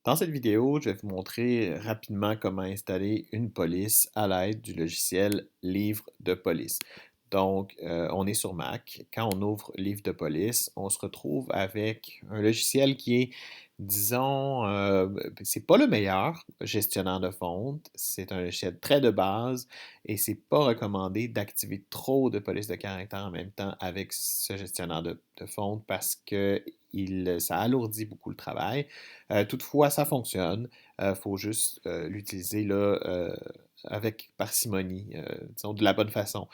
Dans cette vidéo, je vais vous montrer rapidement comment installer une police à l'aide du logiciel Livre de police. Donc, on est sur Mac. Quand on ouvre Livre de police, on se retrouve avec un logiciel qui est, disons, c'est pas le meilleur gestionnaire de fonte. C'est un logiciel très de base et c'est pas recommandé d'activer trop de polices de caractère en même temps avec ce gestionnaire de fonte parce que ça alourdit beaucoup le travail. Toutefois, ça fonctionne. Il faut juste l'utiliser là, avec parcimonie, disons de la bonne façon.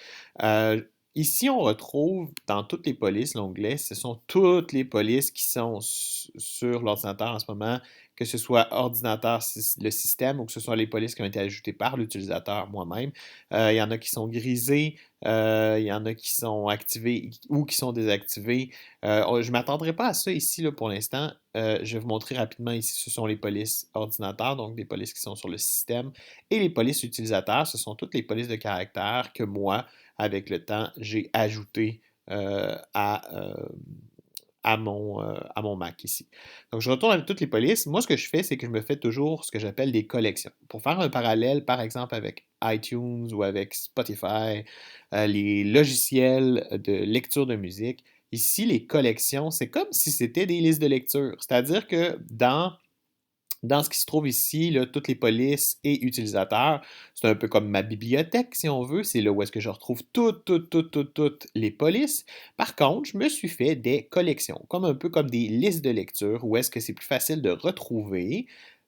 Euh, Ici, on retrouve dans toutes les polices, l'onglet, ce sont toutes les polices qui sont sur l'ordinateur en ce moment, que ce soit ordinateur, le système, ou que ce soit les polices qui ont été ajoutées par l'utilisateur moi-même. Il y en a qui sont grisées, il y en a qui sont activées ou qui sont désactivées. Je ne m'attendrai pas à ça ici là, pour l'instant. Je vais vous montrer rapidement ici, ce sont les polices ordinateurs, donc des polices qui sont sur le système. Et les polices utilisateurs, ce sont toutes les polices de caractère que moi, avec le temps, j'ai ajoutées à mon Mac ici. Donc, je retourne avec toutes les polices. Moi, ce que je fais, c'est que je me fais toujours ce que j'appelle des collections. Pour faire un parallèle, par exemple, avec iTunes ou avec Spotify, les logiciels de lecture de musique, ici, les collections, c'est comme si c'était des listes de lecture. C'est-à-dire que dans ce qui se trouve ici, là, toutes les polices et utilisateurs, c'est un peu comme ma bibliothèque, si on veut. C'est là où est-ce que je retrouve toutes les polices. Par contre, je me suis fait des collections, comme un peu comme des listes de lecture, où est-ce que c'est plus facile de retrouver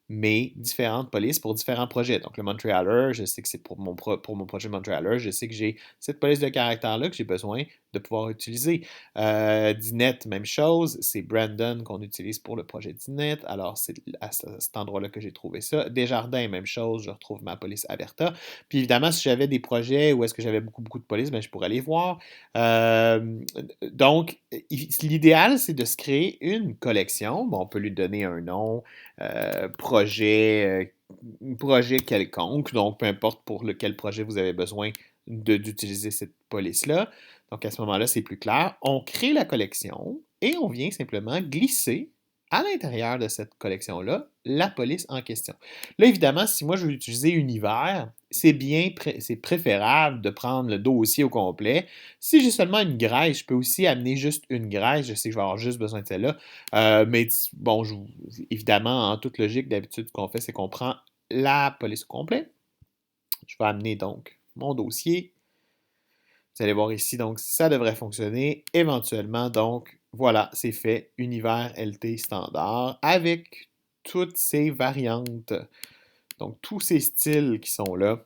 mes différentes polices pour différents projets. Donc, le Montrealer, je sais que c'est pour mon projet Montrealer, je sais que j'ai cette police de caractère-là que j'ai besoin de pouvoir utiliser. Dinette, même chose, c'est Brandon qu'on utilise pour le projet Dinette, alors c'est à cet endroit-là que j'ai trouvé ça. Desjardins, même chose, je retrouve ma police Averta. Puis évidemment, si j'avais des projets où est-ce que j'avais beaucoup de polices, ben, je pourrais les voir. Donc, l'idéal, c'est de se créer une collection. Bon, on peut lui donner un nom, projet quelconque, donc peu importe pour lequel projet vous avez besoin d'utiliser cette police-là. Donc à ce moment-là, c'est plus clair. On crée la collection et on vient simplement glisser à l'intérieur de cette collection-là la police en question. Là, évidemment, si moi je veux utiliser Univers, c'est préférable de prendre le dossier au complet. Si j'ai seulement une graisse, je peux aussi amener juste une graisse. Je sais que je vais avoir juste besoin de celle-là. Mais bon, évidemment, en toute logique, d'habitude, ce qu'on fait, c'est qu'on prend la police au complet. Je vais amener donc mon dossier. Vous allez voir ici, donc ça devrait fonctionner éventuellement. Donc voilà, c'est fait. Univers LT standard avec toutes ces variantes. Donc tous ces styles qui sont là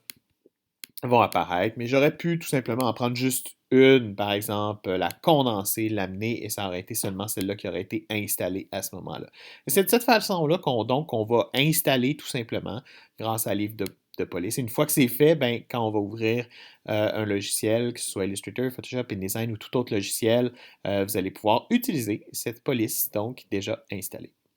vont apparaître, mais j'aurais pu tout simplement en prendre juste une, par exemple, la condenser, l'amener, et ça aurait été seulement celle-là qui aurait été installée à ce moment-là. Et c'est de cette façon-là qu'on va installer tout simplement grâce à Livre de police. Une fois que c'est fait, ben, quand on va ouvrir un logiciel, que ce soit Illustrator, Photoshop, InDesign ou tout autre logiciel, vous allez pouvoir utiliser cette police donc déjà installée.